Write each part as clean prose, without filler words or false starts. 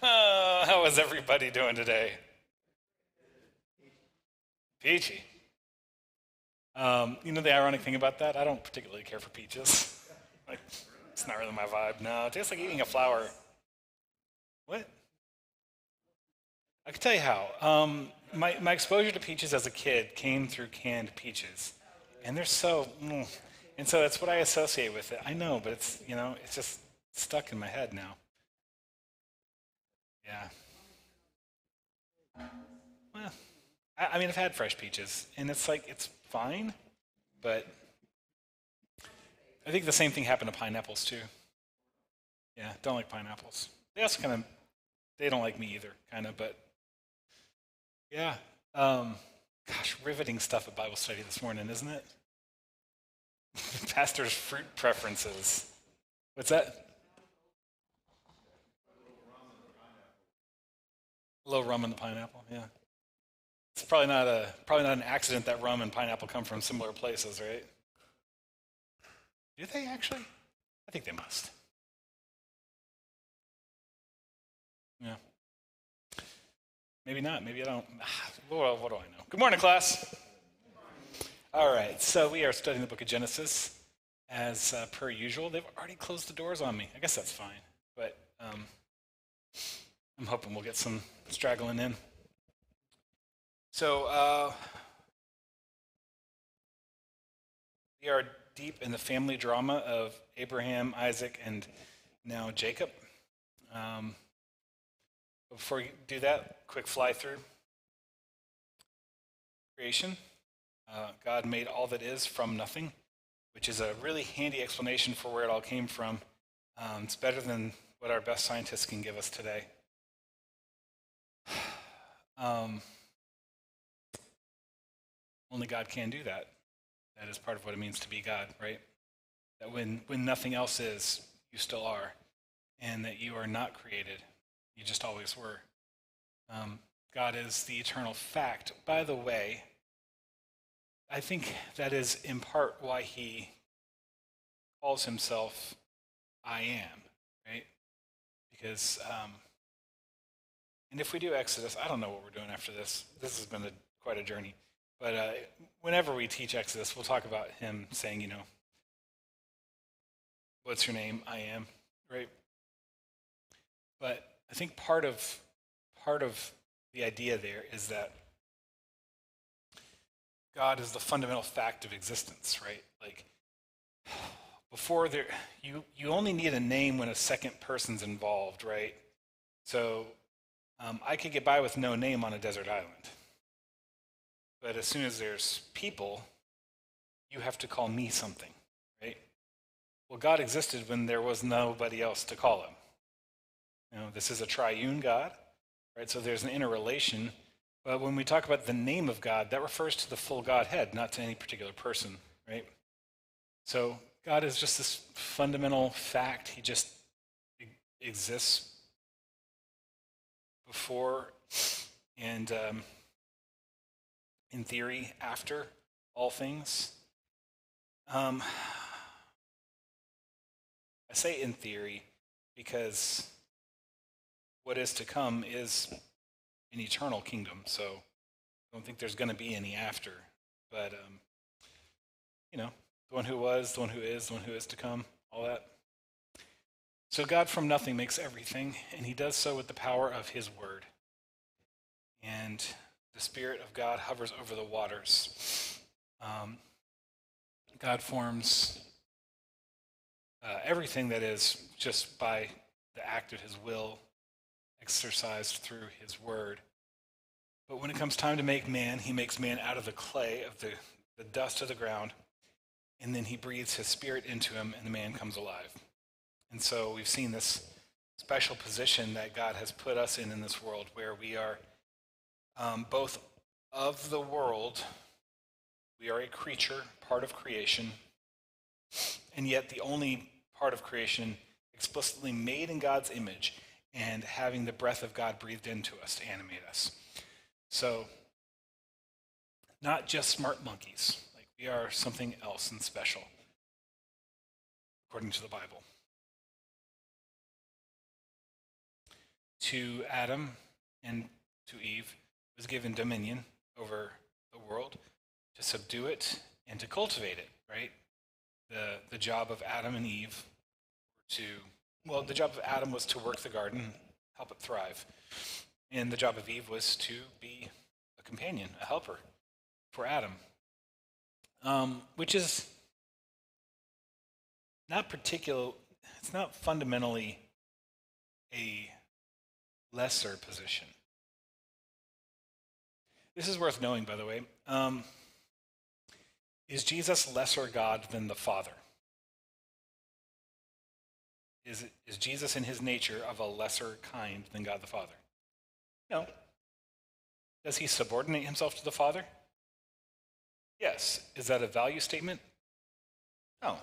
How is everybody doing today? Peachy. The ironic thing about that? I don't particularly care for peaches. Like, it's not really my vibe. No, it tastes like eating a flower. What? I can tell you how. My exposure to peaches as a kid came through canned peaches, and they're and so that's what I associate with it. I know, but it's just stuck in my head now. Yeah. Well, I mean, I've had fresh peaches, and it's fine, but I think the same thing happened to pineapples too. Yeah, don't like pineapples. They also they don't like me either, kind of. But yeah, um, gosh, riveting stuff at Bible study this morning, isn't it? Pastor's fruit preferences. What's that? A little rum in the pineapple. Yeah, it's probably not an accident that rum and pineapple come from similar places, right? Do they actually? I think they must. Yeah. Maybe not. Maybe I don't. What do I know? Good morning, class. All right. So we are studying the book of Genesis as per usual. They've already closed the doors on me. I guess that's fine. But I'm hoping we'll get some straggling in. So we are deep in the family drama of Abraham, Isaac, and now Jacob. Before we do that, quick fly through creation. God made all that is from nothing, which is a really handy explanation for where it all came from. It's better than what our best scientists can give us today. Only God can do that. That is part of what it means to be God, right? That when nothing else is, you still are, and that you are not created. You just always were. God is the eternal fact. By the way, I think that is in part why he calls himself I am, right? Because, and if we do Exodus, I don't know what we're doing after this. This has been quite a journey. But whenever we teach Exodus, we'll talk about him saying, what's your name? I am, right? But I think part of the idea there is that God is the fundamental fact of existence, right? Like before there, you only need a name when a second person's involved, right? So I could get by with no name on a desert island, but as soon as there's people, you have to call me something, right? Well, God existed when there was nobody else to call him. This is a triune God, right? So there's an interrelation. But when we talk about the name of God, that refers to the full Godhead, not to any particular person, right? So God is just this fundamental fact. He just exists before and, in theory, after all things. I say in theory because what is to come is an eternal kingdom, so I don't think there's going to be any after. But, the one who was, the one who is, the one who is to come, all that. So God from nothing makes everything, and he does so with the power of his word. And the Spirit of God hovers over the waters. God forms everything that is just by the act of his will exercised through his word. But when it comes time to make man, he makes man out of the clay, of the dust of the ground, and then he breathes his spirit into him, and the man comes alive. And so we've seen this special position that God has put us in this world, where we are both of the world, we are a creature, part of creation, and yet the only part of creation explicitly made in God's image and having the breath of God breathed into us to animate us. So, not just smart monkeys. Like, we are something else and special, according to the Bible. To Adam and to Eve was given dominion over the world, to subdue it and to cultivate it, right? The job of Adam and Eve to, well, the job of Adam was to work the garden, help it thrive. And the job of Eve was to be a companion, a helper for Adam, which is not particular, it's not fundamentally a lesser position. This is worth knowing, by the way. Is Jesus lesser God than the Father? Is Jesus in his nature of a lesser kind than God the Father? No. Does he subordinate himself to the Father? Yes. Is that a value statement? No.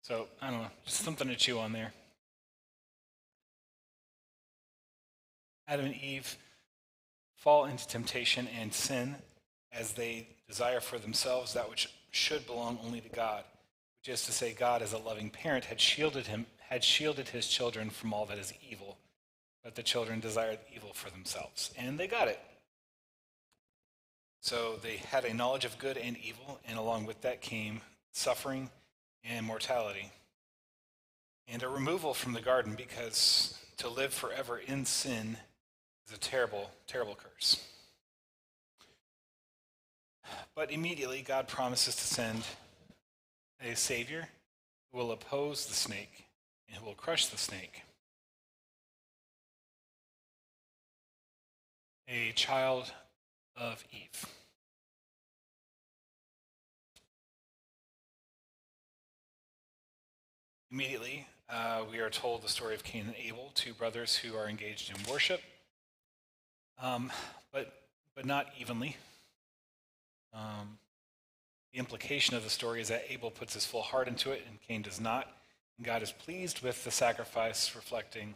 So, I don't know, just something to chew on there. Adam and Eve fall into temptation and sin as they desire for themselves that which should belong only to God, which is to say, God, as a loving parent, had shielded his children from all that is evil, but the children desired evil for themselves, and they got it. So they had a knowledge of good and evil, and along with that came suffering and mortality, and a removal from the garden, because to live forever in sin is a terrible, terrible curse. But immediately, God promises to send a Savior who will oppose the snake and who will crush the snake. A child of Eve. Immediately, we are told the story of Cain and Abel, two brothers who are engaged in worship, but not evenly. The implication of the story is that Abel puts his full heart into it and Cain does not. And God is pleased with the sacrifice, reflecting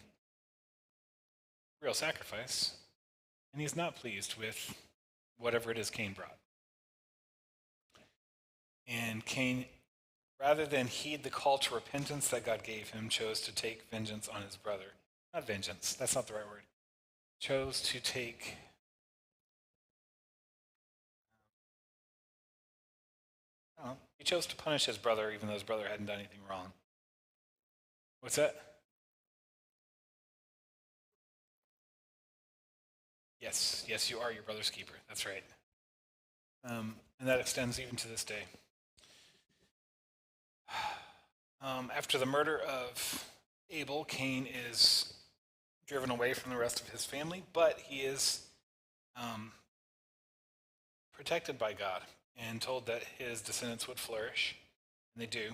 real sacrifice, and he's not pleased with whatever it is Cain brought. And Cain, rather than heed the call to repentance that God gave him, chose to take vengeance on his brother. Not vengeance, that's not the right word. Chose to take he chose to punish his brother even though his brother hadn't done anything wrong. What's that? Yes, you are your brother's keeper. That's right. And that extends even to this day. After the murder of Abel, Cain is driven away from the rest of his family, but he is protected by God and told that his descendants would flourish, and they do,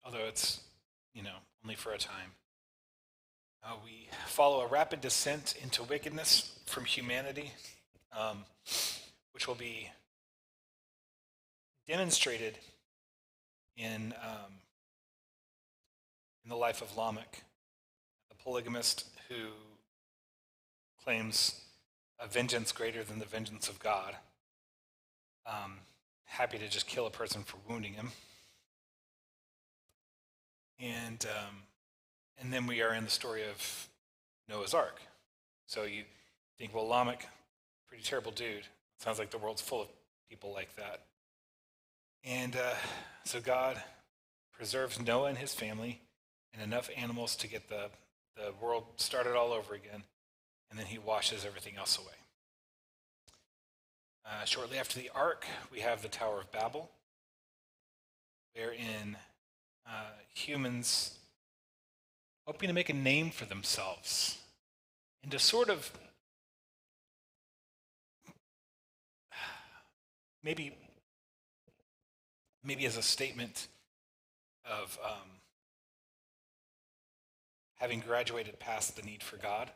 although it's, only for a time. We follow a rapid descent into wickedness from humanity, which will be demonstrated in the life of Lamech, the polygamist who claims a vengeance greater than the vengeance of God, happy to just kill a person for wounding him. And then we are in the story of Noah's Ark. So you think, well, Lamech, pretty terrible dude. Sounds like the world's full of people like that. And so God preserves Noah and his family and enough animals to get the world started all over again, and then he washes everything else away. Shortly after the ark, we have the Tower of Babel, wherein humans, hoping to make a name for themselves, and to sort of maybe as a statement of having graduated past the need for God,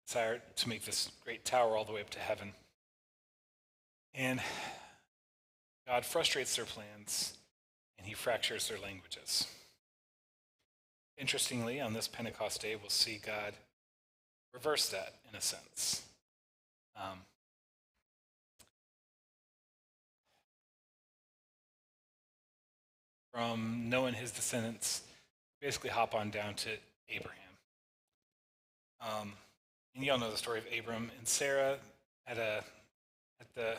desire to make this great tower all the way up to heaven. And God frustrates their plans, and he fractures their languages. Interestingly, on this Pentecost day, we'll see God reverse that in a sense. From Noah and his descendants, basically hop on down to Abraham. And you all know the story of Abram and Sarah at the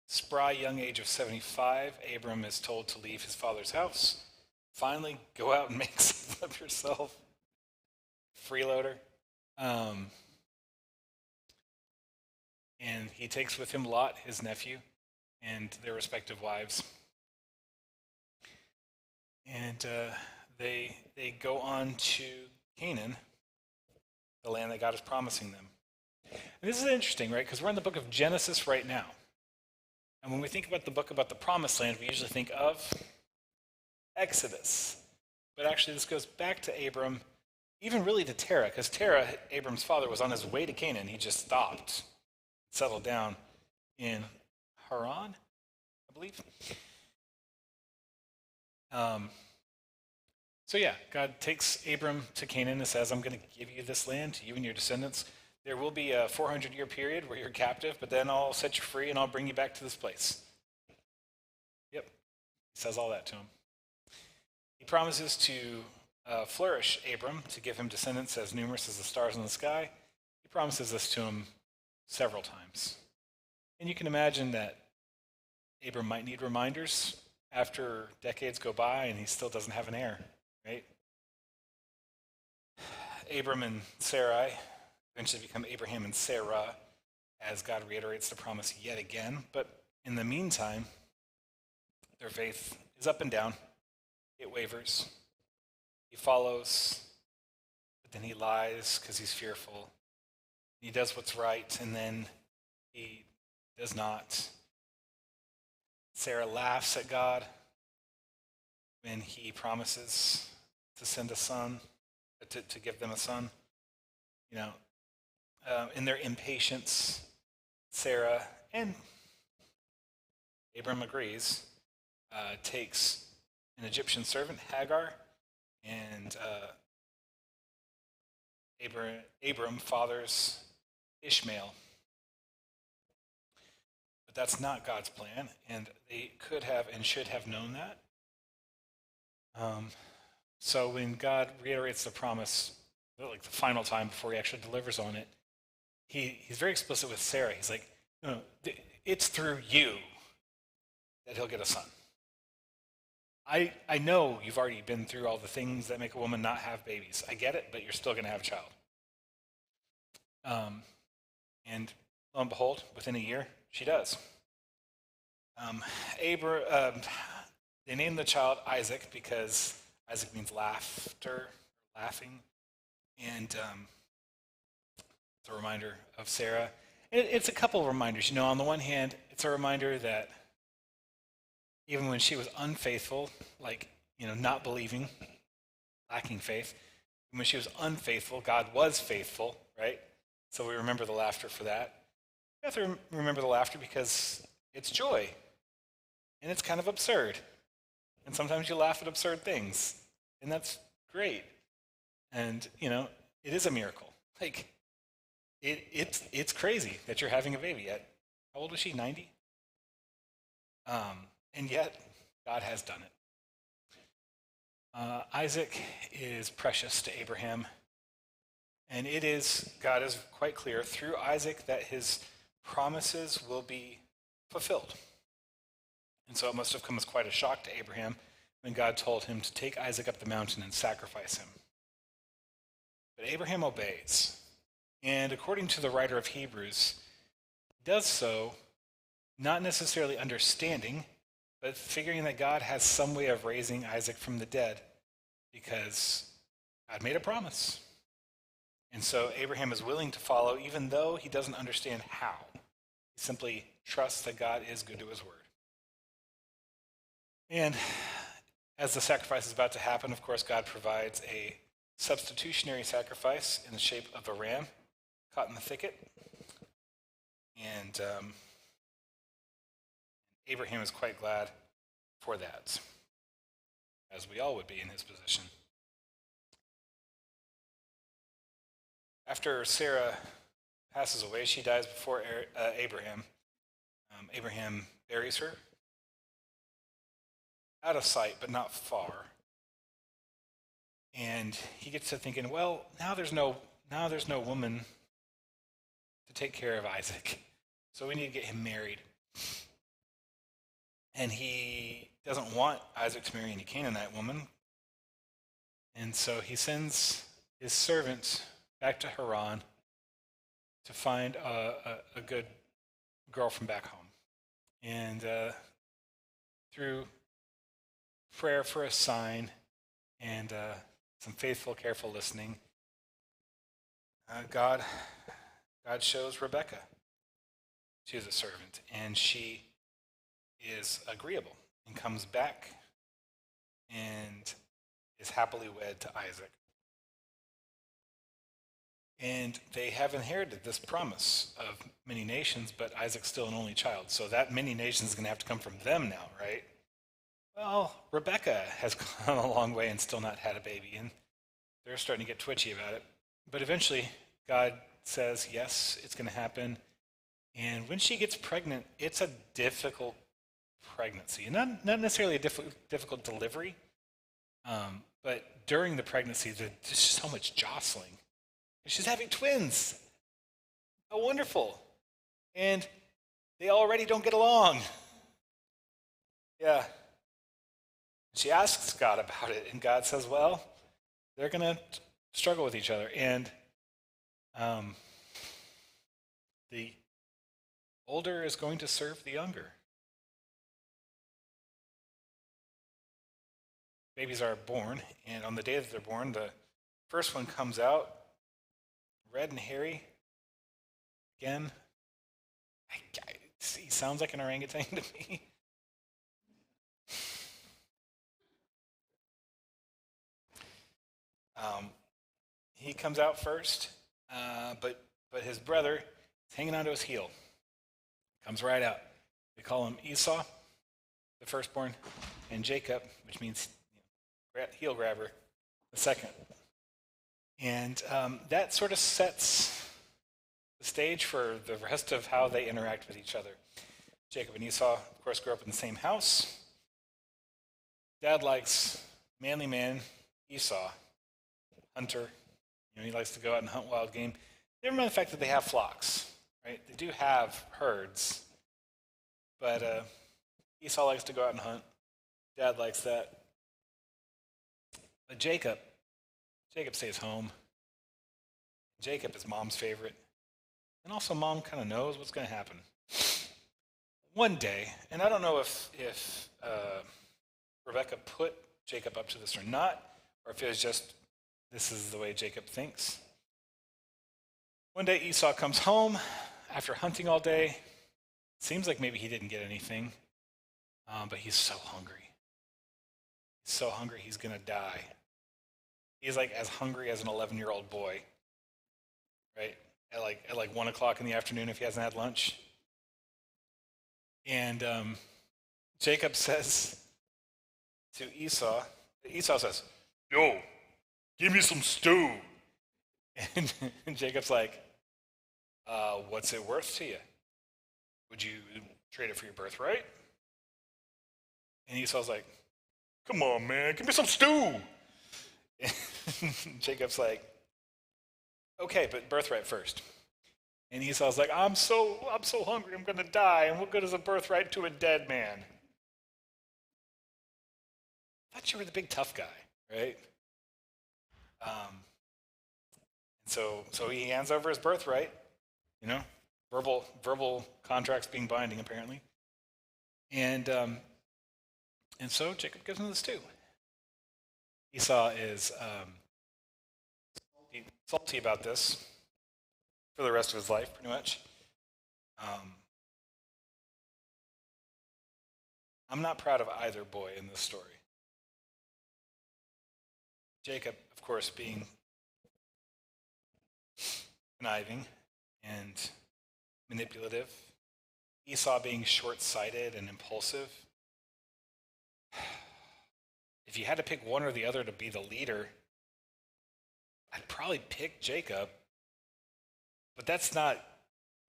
spry young age of 75. Abram is told to leave his father's house, finally go out and make something of yourself. Freeloader. And he takes with him Lot, his nephew, and their respective wives. And they go on to Canaan, the land that God is promising them. And this is interesting, right? Because we're in the book of Genesis right now. And when we think about the book about the promised land, we usually think of Exodus. But actually, this goes back to Abram, even really to Terah, because Terah, Abram's father, was on his way to Canaan. He just stopped, settled down in Haran, I believe. So yeah, God takes Abram to Canaan and says, I'm going to give you this land, you and your descendants. There will be a 400-year period where you're captive, but then I'll set you free and I'll bring you back to this place. Yep, he says all that to him. He promises to flourish Abram, to give him descendants as numerous as the stars in the sky. He promises this to him several times. And you can imagine that Abram might need reminders after decades go by and he still doesn't have an heir, right? Abram and Sarai eventually become Abraham and Sarah as God reiterates the promise yet again. But in the meantime, their faith is up and down. It wavers. He follows, but then he lies because he's fearful. He does what's right, and then he does not. Sarah laughs at God when he promises to send a son, to give them a son. You know, in their impatience, Sarah, and Abram agrees, takes an Egyptian servant, Hagar, and Abram fathers Ishmael. But that's not God's plan, and they could have and should have known that. So when God reiterates the promise, like the final time before he actually delivers on it, he's very explicit with Sarah. He's like, no, it's through you that he'll get a son. I know you've already been through all the things that make a woman not have babies. I get it, but you're still going to have a child. And lo and behold, within a year, she does. They named the child Isaac because Isaac means laughter, laughing. And it's a reminder of Sarah. It's a couple of reminders. You know, on the one hand, it's a reminder that even when she was unfaithful, like, you know, not believing, lacking faith, when she was unfaithful, God was faithful, right? So we remember the laughter for that. We have to remember the laughter because it's joy. And it's kind of absurd. And sometimes you laugh at absurd things. And that's great. And, you know, it is a miracle. Like, it's crazy that you're having a baby at, how old was she, 90? And yet, God has done it. Isaac is precious to Abraham. And God is quite clear through Isaac that his promises will be fulfilled. And so it must have come as quite a shock to Abraham when God told him to take Isaac up the mountain and sacrifice him. But Abraham obeys. And according to the writer of Hebrews, he does so not necessarily understanding, but figuring that God has some way of raising Isaac from the dead because God made a promise. And so Abraham is willing to follow even though he doesn't understand how. He simply trusts that God is good to his word. And as the sacrifice is about to happen, of course, God provides a substitutionary sacrifice in the shape of a ram caught in the thicket. And Abraham is quite glad for that, as we all would be in his position. After Sarah passes away, she dies before Abraham. Abraham buries her out of sight, but not far. And he gets to thinking, well, now there's no woman to take care of Isaac. So we need to get him married. And he doesn't want Isaac to marry any Canaanite woman. And so he sends his servant back to Haran to find a good girl from back home. And through prayer for a sign and some faithful, careful listening, God shows Rebecca. She is a servant, and she is agreeable and comes back and is happily wed to Isaac. And they have inherited this promise of many nations, but Isaac's still an only child. So that many nations is going to have to come from them now, right? Well, Rebecca has gone a long way and still not had a baby, and they're starting to get twitchy about it. But eventually, God says, yes, it's going to happen. And when she gets pregnant, it's a difficult pregnancy. Not necessarily a difficult delivery, but during the pregnancy, there's just so much jostling. She's having twins. How wonderful. And they already don't get along. Yeah. She asks God about it, and God says, well, they're going to struggle with each other. And the older is going to serve the younger. Babies are born, and on the day that they're born, the first one comes out, red and hairy. Again, he sounds like an orangutan to me. He comes out first, but his brother is hanging onto his heel. Comes right out. We call him Esau, the firstborn, and Jacob, which means heel grabber, the second. And that sort of sets the stage for the rest of how they interact with each other. Jacob and Esau, of course, grew up in the same house. Dad likes manly man, Esau, hunter. He likes to go out and hunt wild game. Never mind the fact that they have flocks, right? They do have herds, but Esau likes to go out and hunt. Dad likes that. But Jacob stays home. Jacob is mom's favorite. And also mom kind of knows what's going to happen. One day, and I don't know if Rebecca put Jacob up to this or not, or if it was just this is the way Jacob thinks. One day Esau comes home after hunting all day. Seems like maybe he didn't get anything, but he's so hungry. He's so hungry he's going to die. He's like as hungry as an 11-year-old boy, right? At like 1 o'clock in the afternoon if he hasn't had lunch. And Jacob says to Esau says, "Yo, give me some stew." And Jacob's like, "What's it worth to you? Would you trade it for your birthright?" And Esau's like, "Come on, man, give me some stew." And Jacob's like, "Okay, but birthright first." And Esau's like, I'm so hungry, I'm gonna die, and what good is a birthright to a dead man? I thought you were the big tough guy, right? And so he hands over his birthright, verbal contracts being binding apparently, and so Jacob gives him the stew. Esau is salty about this for the rest of his life, pretty much. I'm not proud of either boy in this story. Jacob, of course, being conniving and manipulative. Esau being short-sighted and impulsive. If you had to pick one or the other to be the leader, I'd probably pick Jacob. But that's not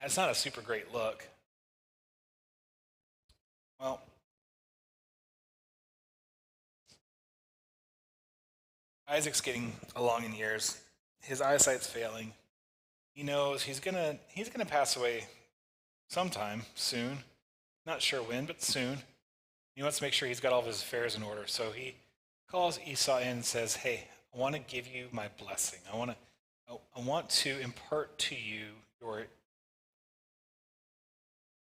a super great look. Well, Isaac's getting along in years. His eyesight's failing. He knows he's gonna pass away sometime soon. Not sure when, but soon. He wants to make sure he's got all of his affairs in order. So he calls Esau in and says, "Hey, I want to give you my blessing. I want to impart to you your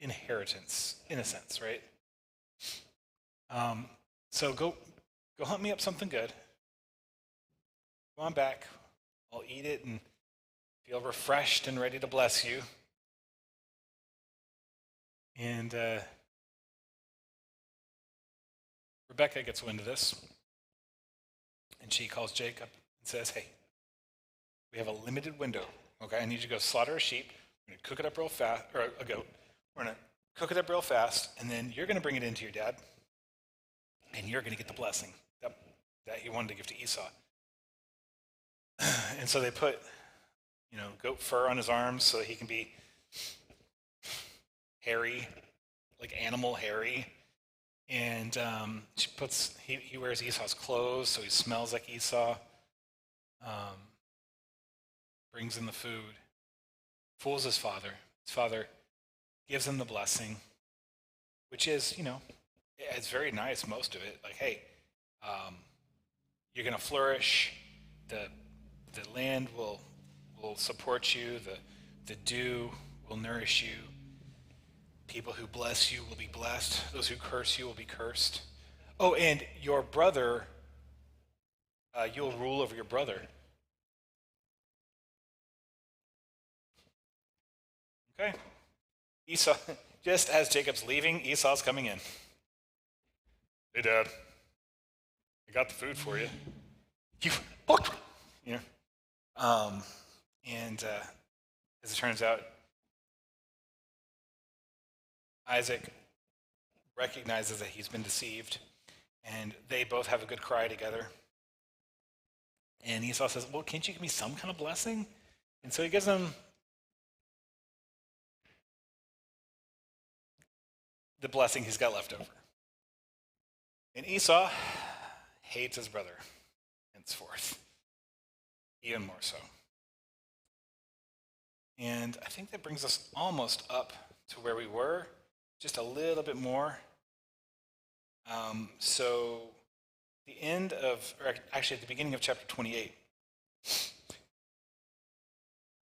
inheritance, in a sense, right? So go hunt me up something good. Go on back. I'll eat it and feel refreshed and ready to bless you." And Rebecca gets wind of this, and she calls Jacob and says, "Hey, we have a limited window. Okay, I need you to go slaughter a sheep. We're going to cook it up real fast, or a goat. We're going to cook it up real fast, and then you're going to bring it in to your dad, and you're going to get the blessing that he wanted to give to Esau." And so they put, goat fur on his arms so that he can be hairy, like animal hairy. And he wears Esau's clothes, so he smells like Esau. Brings in the food, fools his father. His father gives him the blessing, which is, it's very nice, most of it. Like, hey, you're going to flourish. The land will support you. The dew will nourish you. People who bless you will be blessed. Those who curse you will be cursed. Oh, and your brother, you'll rule over your brother. Okay. Esau, just as Jacob's leaving, Esau's coming in. "Hey, Dad, I got the food for you." You, you know. And as it turns out, Isaac recognizes that he's been deceived, and they both have a good cry together. And Esau says, "Well, can't you give me some kind of blessing?" And so he gives him the blessing he's got left over. And Esau hates his brother henceforth, even more so. And I think that brings us almost up to where we were, just a little bit more. So the end of, or actually at the beginning of chapter 28,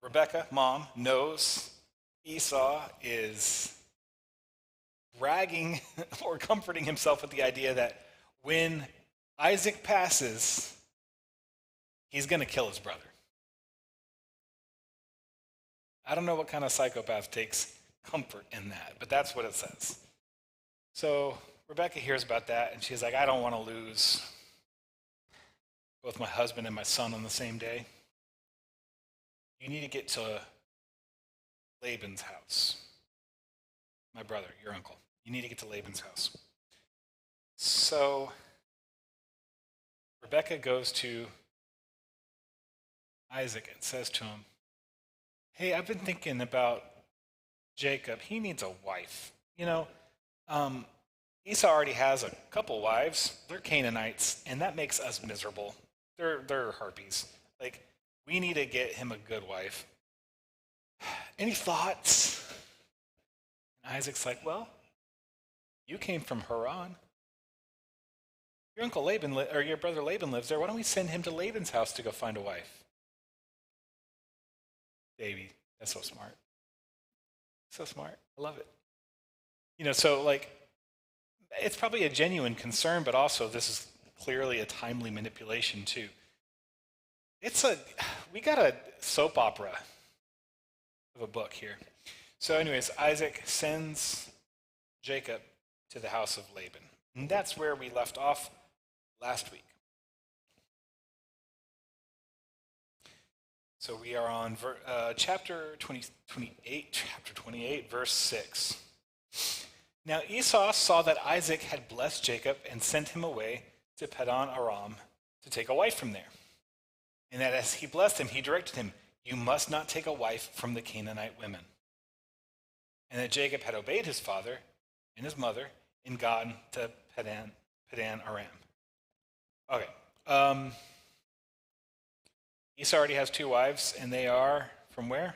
Rebecca, mom, knows Esau is bragging or comforting himself with the idea that when Isaac passes, he's going to kill his brother. I don't know what kind of psychopath takes comfort in that, but that's what it says. So Rebecca hears about that, and she's like, "I don't want to lose both my husband and my son on the same day. You need to get to Laban's house. My brother, your uncle. You need to get to Laban's house." So Rebecca goes to Isaac and says to him, "Hey, I've been thinking about Jacob. He needs a wife. Esau already has a couple wives. They're Canaanites, and that makes us miserable. They're harpies. Like, we need to get him a good wife. Any thoughts?" And Isaac's like, "Well, you came from Haran. Your uncle Laban, or your brother Laban lives there. Why don't we send him to Laban's house to go find a wife?" Baby, that's so smart. So smart. I love it. So like, it's probably a genuine concern, but also this is clearly a timely manipulation too. We got a soap opera of a book here. So anyways, Isaac sends Jacob to the house of Laban. And that's where we left off last week. So we are on chapter 28, verse 6. "Now Esau saw that Isaac had blessed Jacob and sent him away to Padan Aram to take a wife from there. And that as he blessed him, he directed him, 'You must not take a wife from the Canaanite women.' And that Jacob had obeyed his father and his mother and gone to Padan Aram." Okay. Esau already has 2 wives, and they are from where?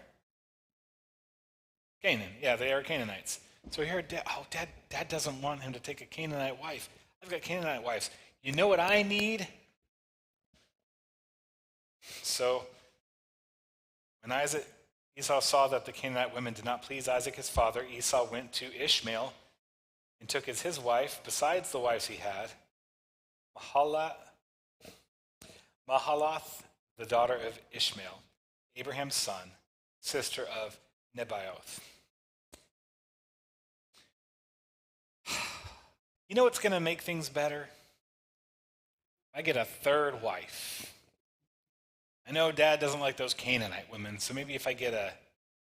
Canaan. Yeah, they are Canaanites. So here, Dad doesn't want him to take a Canaanite wife. I've got Canaanite wives. You know what I need? So when Esau saw that the Canaanite women did not please Isaac his father, Esau went to Ishmael and took as his wife, besides the wives he had, Mahalath, the daughter of Ishmael, Abraham's son, sister of Nebaioth. You know what's going to make things better? I get a 3rd wife. I know Dad doesn't like those Canaanite women, so maybe if I get a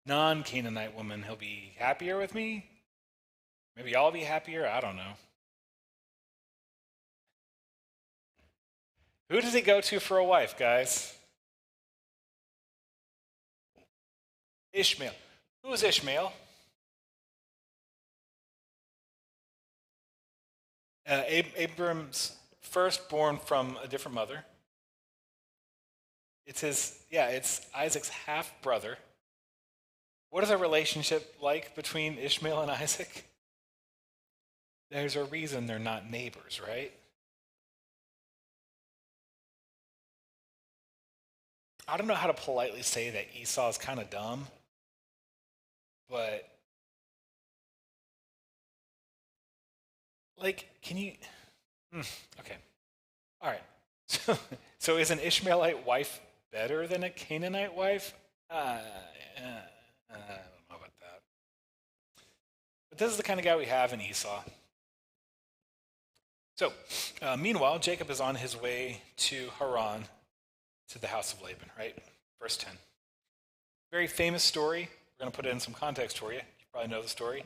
non-Canaanite woman, he'll be happier with me. Maybe I'll be happier. I don't know. Who does he go to for a wife, guys? Ishmael. Who is Ishmael? Abram's firstborn from a different mother. It's Isaac's half-brother. What is a relationship like between Ishmael and Isaac? There's a reason they're not neighbors, right? I don't know how to politely say that Esau is kind of dumb, but can you? Okay, all right. So is an Ishmaelite wife better than a Canaanite wife? I don't know about that. But this is the kind of guy we have in Esau. So, meanwhile, Jacob is on his way to Haran, to the house of Laban, right? Verse 10. Very famous story. We're going to put it in some context for you. You probably know the story.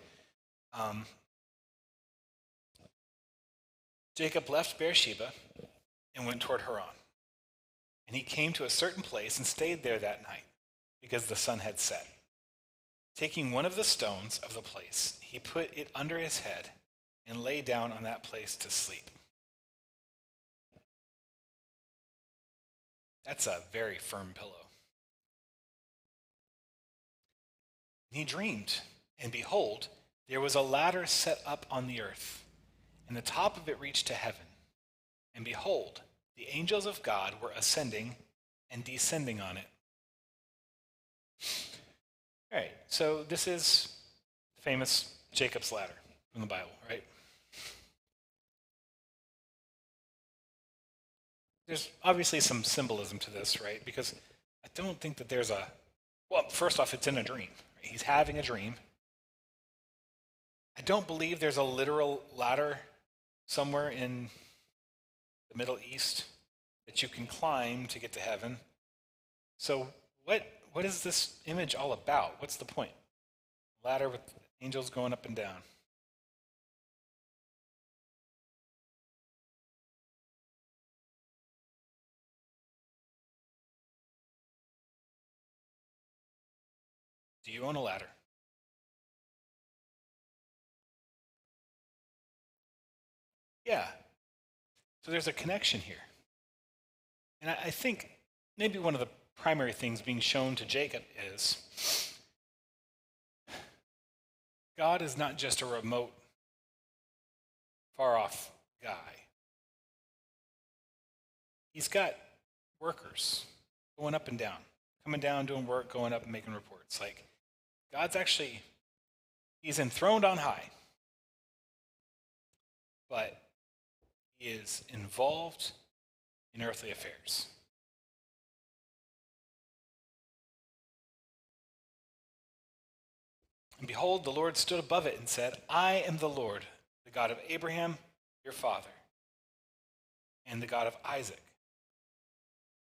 Jacob left Beersheba and went toward Haran. And he came to a certain place and stayed there that night, because the sun had set. Taking one of the stones of the place, he put it under his head and lay down on that place to sleep. That's a very firm pillow. He dreamed, and behold, there was a ladder set up on the earth, and the top of it reached to heaven. And behold, the angels of God were ascending and descending on it. All right, so this is famous Jacob's ladder from the Bible, right? There's obviously some symbolism to this, right? Because I don't think that there's first off, it's in a dream. Right? He's having a dream. I don't believe there's a literal ladder somewhere in the Middle East that you can climb to get to heaven. So what is this image all about? What's the point? Ladder with angels going up and down. Do you own a ladder? Yeah. So there's a connection here. And I think maybe one of the primary things being shown to Jacob is God is not just a remote, far-off guy. He's got workers going up and down, coming down, doing work, going up and making reports. Like, God's actually, he's enthroned on high, but he is involved in earthly affairs. And behold, the Lord stood above it and said, I am the Lord, the God of Abraham, your father, and the God of Isaac.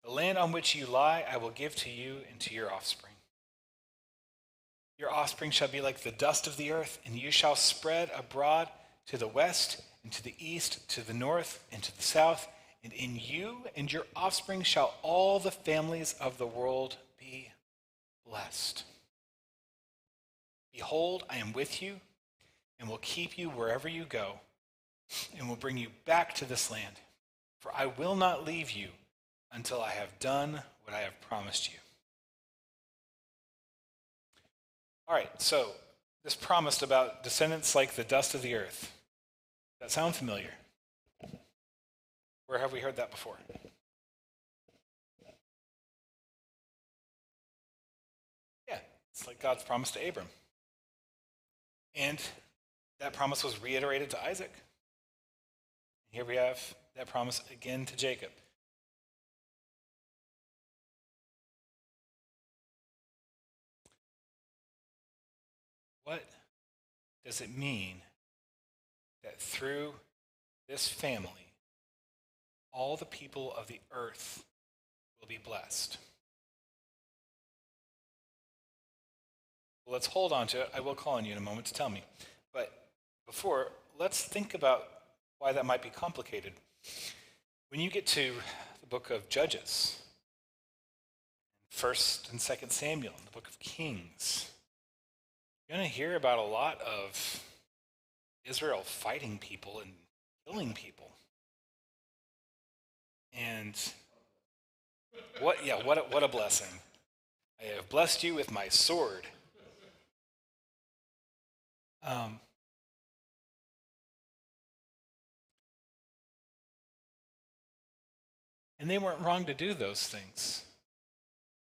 The land on which you lie I will give to you and to your offspring. Your offspring shall be like the dust of the earth, and you shall spread abroad to the west and to the east, to the north and to the south, and in you and your offspring shall all the families of the world be blessed. Behold, I am with you and will keep you wherever you go and will bring you back to this land. For I will not leave you until I have done what I have promised you. All right, so this promised about descendants like the dust of the earth. Does that sound familiar? Where have we heard that before? Yeah, it's like God's promise to Abram. And that promise was reiterated to Isaac. Here we have that promise again to Jacob. What does it mean that through this family, all the people of the earth will be blessed? Well, let's hold on to it. I will call on you in a moment to tell me. But before, let's think about why that might be complicated. When you get to the book of Judges, 1st and 2nd Samuel, the book of Kings, you're going to hear about a lot of Israel fighting people and killing people. And what a blessing. I have blessed you with my sword. And they weren't wrong to do those things.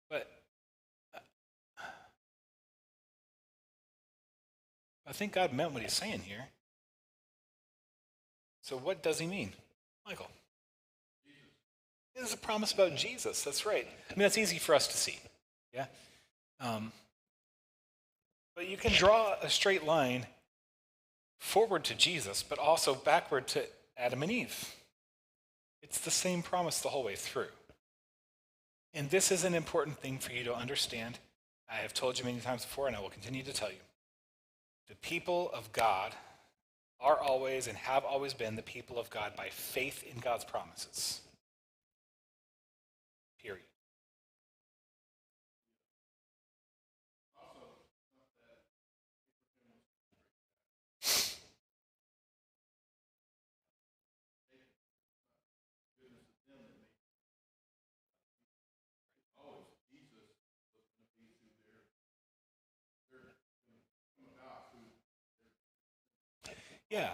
But I think God meant what he's saying here. So what does he mean? Michael. This is a promise about Jesus. That's right. I mean, that's easy for us to see. Yeah? But you can draw a straight line forward to Jesus, but also backward to Adam and Eve. It's the same promise the whole way through. And this is an important thing for you to understand. I have told you many times before, and I will continue to tell you. The people of God are always and have always been the people of God by faith in God's promises. Period. Yeah.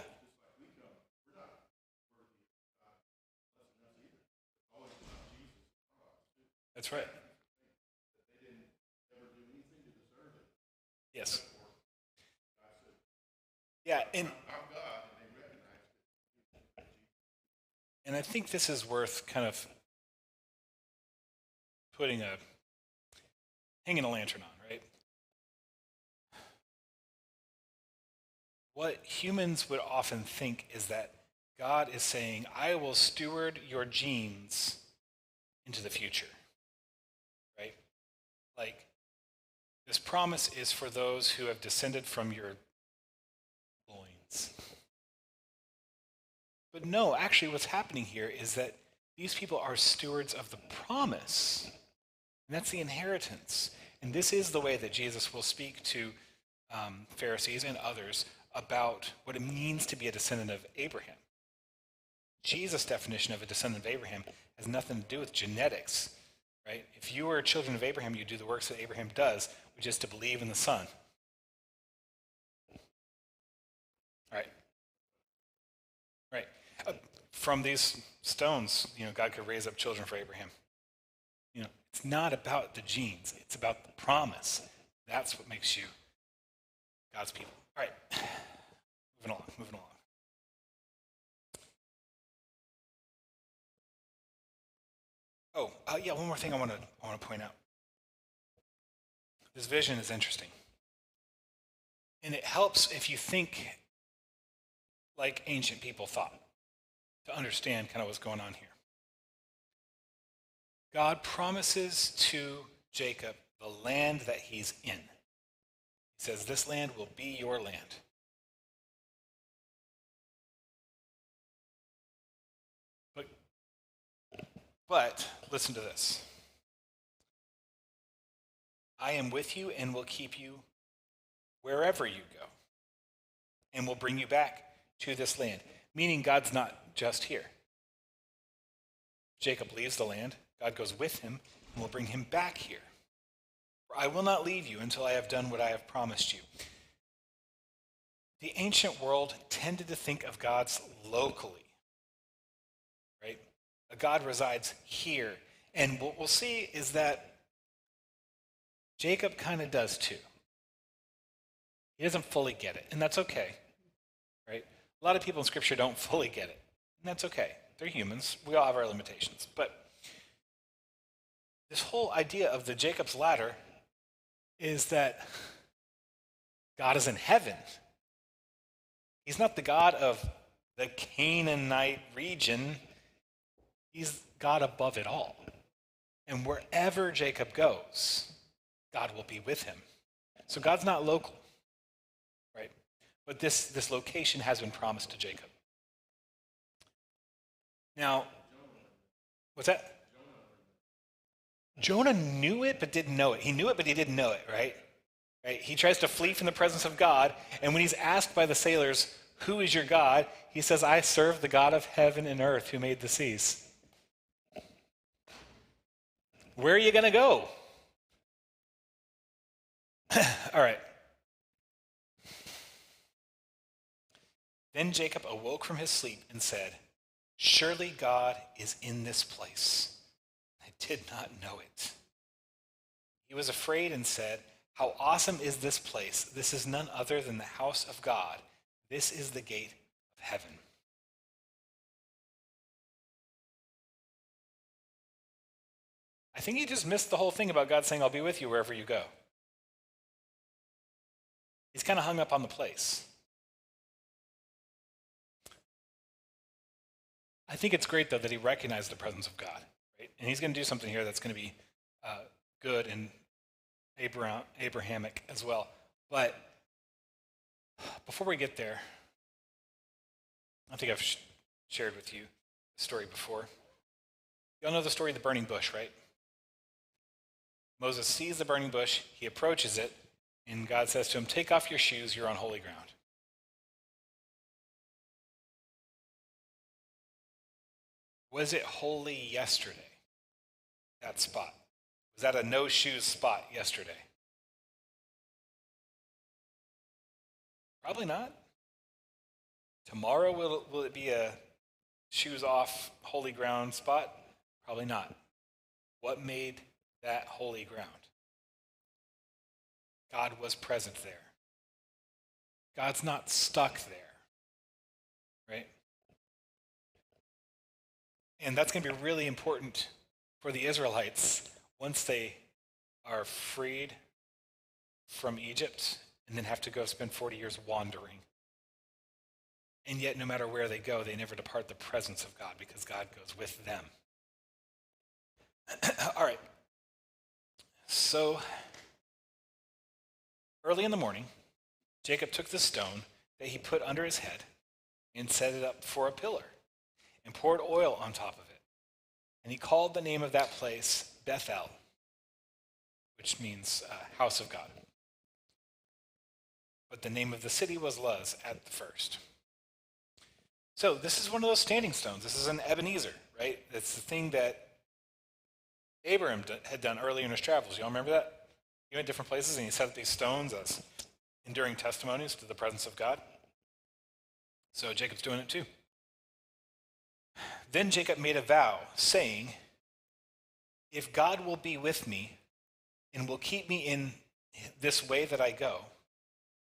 That's right. Yes. Yeah, and I think this is worth kind of hanging a lantern on, right? What humans would often think is that God is saying, I will steward your genes into the future, right? Like, this promise is for those who have descended from your loins. But no, actually what's happening here is that these people are stewards of the promise. And that's the inheritance. And this is the way that Jesus will speak to Pharisees and others about what it means to be a descendant of Abraham. Jesus' definition of a descendant of Abraham has nothing to do with genetics, right? If you were children of Abraham, you do the works that Abraham does, which is to believe in the Son. Right? Right. From these stones, God could raise up children for Abraham. It's not about the genes. It's about the promise. That's what makes you God's people. All right. Moving along. Yeah, one more thing I want to point out. This vision is interesting. And it helps if you think like ancient people thought to understand kind of what's going on here. God promises to Jacob the land that he's in. He says, this land will be your land. But listen to this. I am with you and will keep you wherever you go and will bring you back to this land. Meaning God's not just here. Jacob leaves the land. God goes with him and will bring him back here. For I will not leave you until I have done what I have promised you. The ancient world tended to think of gods locally, right? A god resides here. And what we'll see is that Jacob kind of does too. He doesn't fully get it, and that's okay, right? A lot of people in Scripture don't fully get it, and that's okay. They're humans. We all have our limitations. But this whole idea of the Jacob's ladder is that God is in heaven. He's not the God of the Canaanite region. He's God above it all. And wherever Jacob goes, God will be with him. So God's not local, right? But this location has been promised to Jacob. Now, what's that? Jonah knew it but didn't know it. He knew it but he didn't know it, right? Right? He tries to flee from the presence of God, and when he's asked by the sailors, "Who is your God?" he says, "I serve the God of heaven and earth who made the seas." Where are you going to go? All right. Then Jacob awoke from his sleep and said, "Surely God is in this place. I did not know it." He was afraid and said, "How awesome is this place! This is none other than the house of God. This is the gate of heaven." I think he just missed the whole thing about God saying, "I'll be with you wherever you go." He's kind of hung up on the place. I think it's great, though, that he recognized the presence of God, right? And he's going to do something here that's going to be good and Abrahamic as well. But before we get there, I think I've shared with you the story before. You all know the story of the burning bush, right? Moses sees the burning bush, he approaches it, and God says to him, "Take off your shoes, you're on holy ground." Was it holy yesterday, that spot? Was that a no-shoes spot yesterday? Probably not. Tomorrow, will it be a shoes-off holy ground spot? Probably not. What made that holy ground? God was present there. God's not stuck there, right? And that's going to be really important for the Israelites once they are freed from Egypt and then have to go spend 40 years wandering. And yet, no matter where they go, they never depart the presence of God because God goes with them. All right. So, early in the morning, Jacob took the stone that he put under his head and set it up for a pillar and poured oil on top of it. And he called the name of that place Bethel, which means house of God. But the name of the city was Luz at the first. So this is one of those standing stones. This is an Ebenezer, right? It's the thing that Abraham had done earlier in his travels. You all remember that? He went different places and he set up these stones as enduring testimonies to the presence of God. So Jacob's doing it too. Then Jacob made a vow, saying, "If God will be with me and will keep me in this way that I go,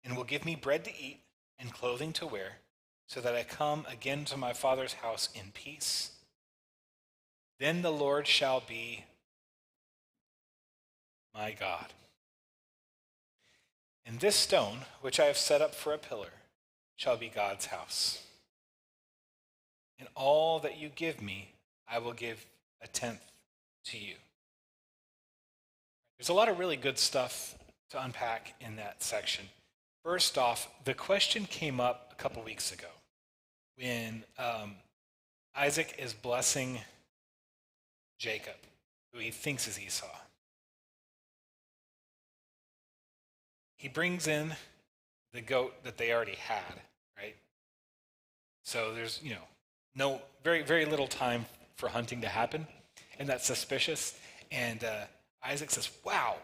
and will give me bread to eat and clothing to wear, so that I come again to my father's house in peace, then the Lord shall be my God. And this stone, which I have set up for a pillar, shall be God's house. And all that you give me, I will give a tenth to you." There's a lot of really good stuff to unpack in that section. First off, the question came up a couple weeks ago when Isaac is blessing Jacob, who he thinks is Esau. He brings in the goat that they already had, right? So there's, no very, very little time for hunting to happen, and that's suspicious. And Isaac says, wow,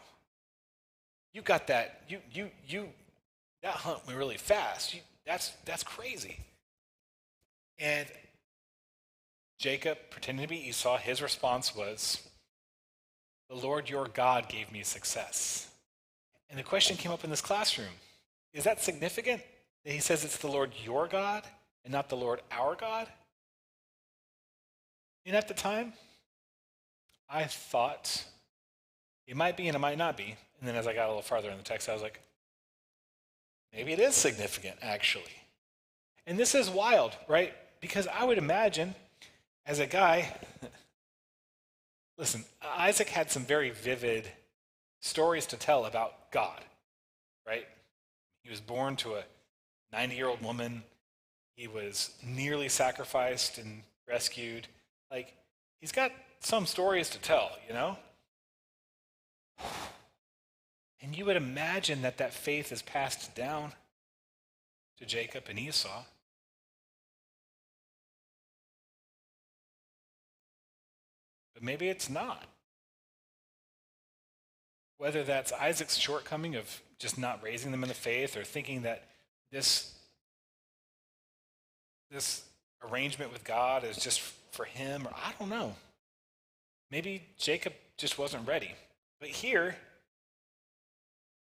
you got that. You that hunt went really fast. That's crazy. And Jacob, pretending to be Esau, his response was, the Lord your God gave me success. And the question came up in this classroom. Is that significant that he says it's the Lord your God and not the Lord our God? And at the time, I thought it might be and it might not be. And then as I got a little farther in the text, I was like, maybe it is significant, actually. And this is wild, right? Because I would imagine, as a guy, listen, Isaac had some very vivid stories to tell about God, right? He was born to a 90-year-old woman. He was nearly sacrificed and rescued. Like, he's got some stories to tell, you know? And you would imagine that that faith is passed down to Jacob and Esau. But maybe it's not. Whether that's Isaac's shortcoming of just not raising them in the faith or thinking that this arrangement with God is just for him, or I don't know. Maybe Jacob just wasn't ready. But here,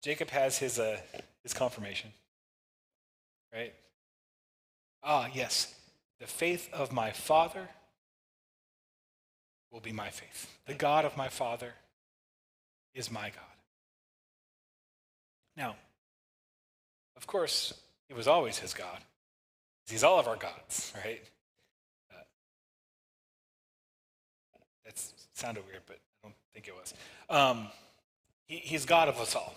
Jacob has his confirmation, right? Ah, yes, the faith of my father will be my faith. The God of my father is my God. Now, of course, it was always his God. He's all of our gods, right? That sounded weird, but I don't think it was. He's God of us all.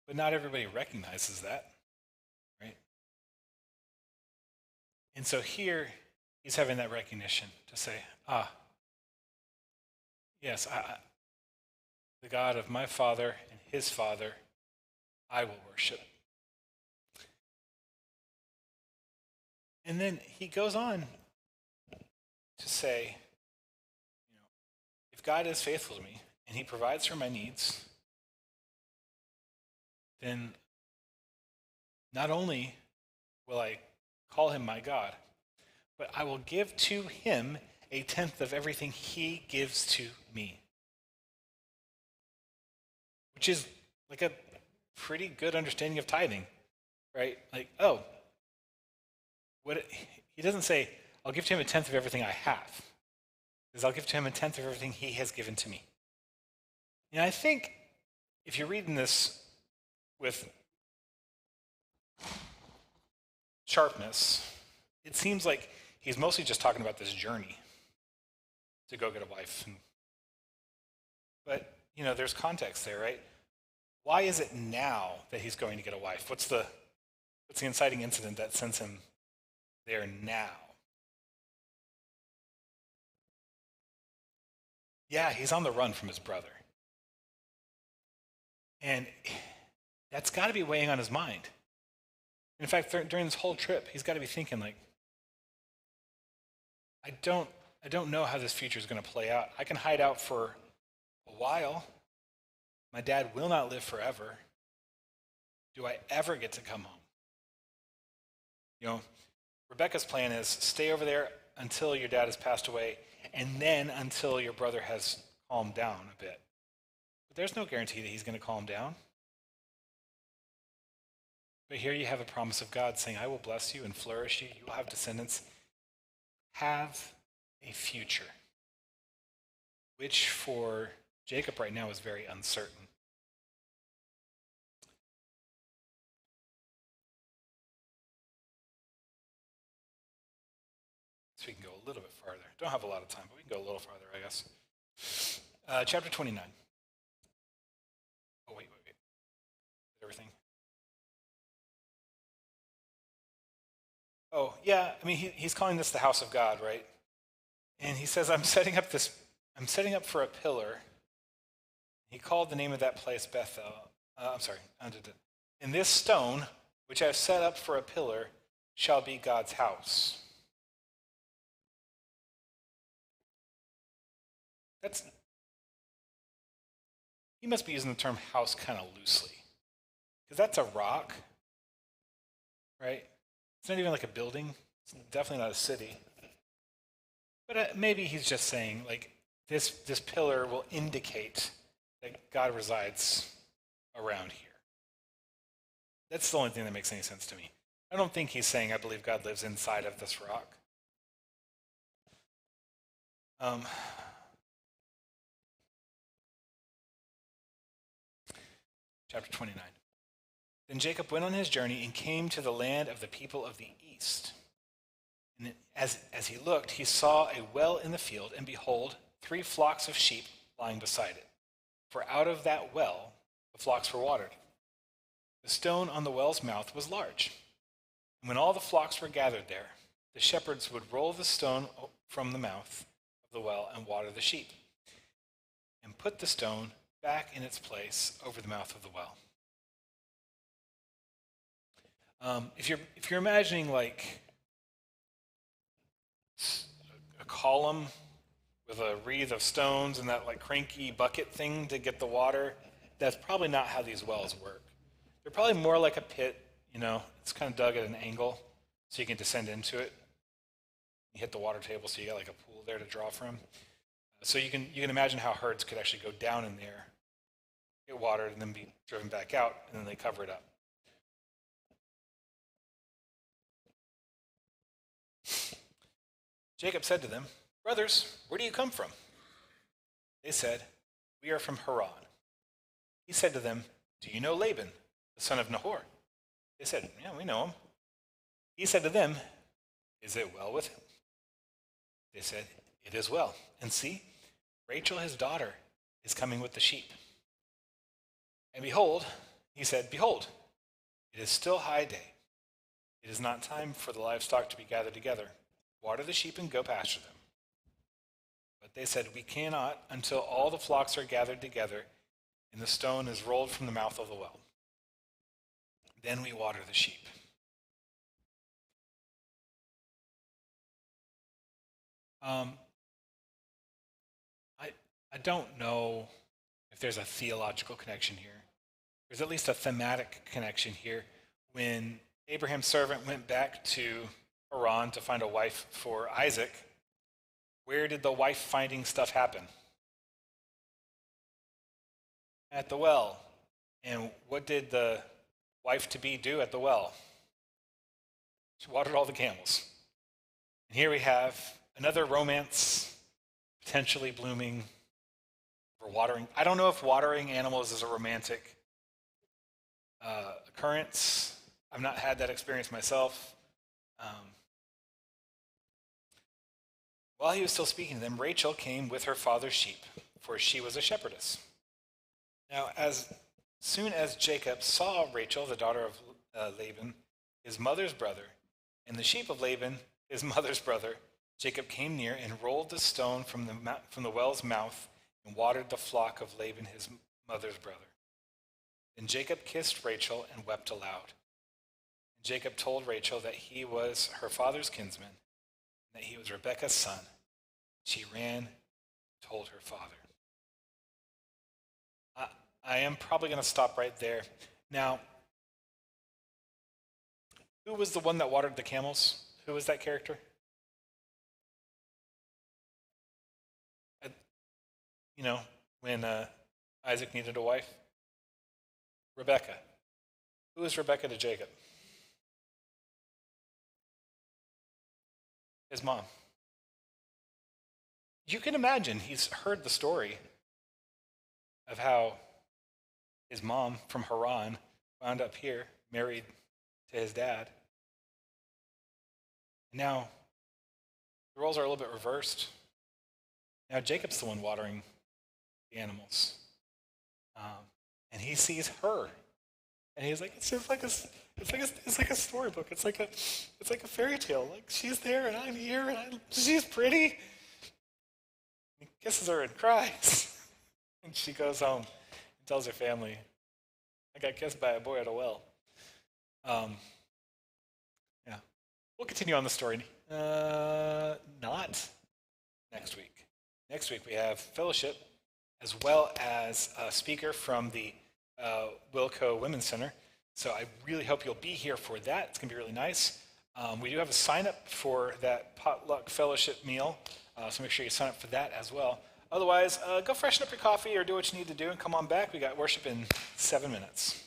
But not everybody recognizes that, right? And so here, he's having that recognition to say, yes, the God of my father and his father, I will worship. And then he goes on to say, if God is faithful to me and he provides for my needs, then not only will I call him my God, but I will give to him a tenth of everything he gives to me. Which is like a pretty good understanding of tithing, right? Like, he doesn't say, I'll give to him a tenth of everything I have. He says, I'll give to him a tenth of everything he has given to me. And I think if you're reading this with sharpness, it seems like he's mostly just talking about this journey to go get a wife. But, there's context there, right? Why is it now that he's going to get a wife? What's the inciting incident that sends him there now? Yeah, he's on the run from his brother. And that's got to be weighing on his mind. In fact, during this whole trip, he's got to be thinking like, I don't know how this future is going to play out. I can hide out for a while. My dad will not live forever. Do I ever get to come home? Rebecca's plan is stay over there until your dad has passed away, and then until your brother has calmed down a bit. But there's no guarantee that he's going to calm down. But here you have a promise of God saying, I will bless you and flourish you. You will have descendants. Have a future. Which for Jacob right now is very uncertain. So we can go a little bit farther. Don't have a lot of time, but we can go a little farther, I guess. Chapter 29. Oh, wait. Everything. Oh, yeah, he's calling this the house of God, right? And he says, I'm setting up for a pillar. He called the name of that place Bethel. And this stone, which I've set up for a pillar, shall be God's house. That's he must be using the term house kind of loosely, because that's a rock, right? It's not even like a building. It's definitely not a city. But maybe he's just saying, like, this pillar will indicate that God resides around here. That's the only thing that makes any sense to me. I don't think he's saying, I believe God lives inside of this rock. Chapter 29. Then Jacob went on his journey and came to the land of the people of the east. And as he looked, he saw a well in the field, and behold, 3 flocks of sheep lying beside it. For out of that well the flocks were watered. The stone on the well's mouth was large. And when all the flocks were gathered there, the shepherds would roll the stone from the mouth of the well and water the sheep, and put the stone back in its place over the mouth of the well. If you're imagining like a column with a wreath of stones and that like cranky bucket thing to get the water, that's probably not how these wells work. They're probably more like a pit, it's kind of dug at an angle so you can descend into it. You hit the water table so you got like a pool there to draw from. So you can imagine how herds could actually go down in there, get watered, and then be driven back out, and then they cover it up. Jacob said to them, "Brothers, where do you come from?" They said, "We are from Haran." He said to them, "Do you know Laban, the son of Nahor?" They said, "Yeah, we know him." He said to them, "Is it well with him?" They said, "It is well. And see, Rachel, his daughter, is coming with the sheep." And behold, he said, "Behold, it is still high day. It is not time for the livestock to be gathered together. Water the sheep and go pasture them." But they said, "We cannot until all the flocks are gathered together and the stone is rolled from the mouth of the well. Then we water the sheep." I don't know if there's a theological connection here. There's at least a thematic connection here. When Abraham's servant went back to Haran to find a wife for Isaac, where did the wife finding stuff happen? At the well. And what did the wife-to-be do at the well? She watered all the camels. And here we have another romance potentially blooming for watering. I don't know if watering animals is a romantic occurrence. I've not had that experience myself. While he was still speaking to them, Rachel came with her father's sheep, for she was a shepherdess. Now, as soon as Jacob saw Rachel, the daughter of Laban, his mother's brother, and the sheep of Laban, his mother's brother, Jacob came near and rolled the stone from the well's mouth and watered the flock of Laban, his mother's brother. Then Jacob kissed Rachel and wept aloud. And Jacob told Rachel that he was her father's kinsman, and that he was Rebekah's son. She ran and told her father. I am probably going to stop right there. Now, who was the one that watered the camels? Who was that character? When Isaac needed a wife? Rebekah. Who was Rebekah to Jacob? His mom. You can imagine he's heard the story of how his mom from Haran wound up here, married to his dad. Now, the roles are a little bit reversed. Now Jacob's the one watering the animals. And he sees her. And he's like, it's like a storybook. It's like a fairy tale. Like, she's there and I'm here and she's pretty. He kisses her and cries. And she goes home and tells her family, "I got kissed by a boy at a well." Yeah. We'll continue on the story. Not next week. next week we have fellowship as well as a speaker from the Wilco Women's Center. So I really hope you'll be here for that. It's going to be really nice. We do have a sign up for that potluck fellowship meal, so make sure you sign up for that as well. Otherwise, go freshen up your coffee or do what you need to do and come on back. We got worship in 7 minutes.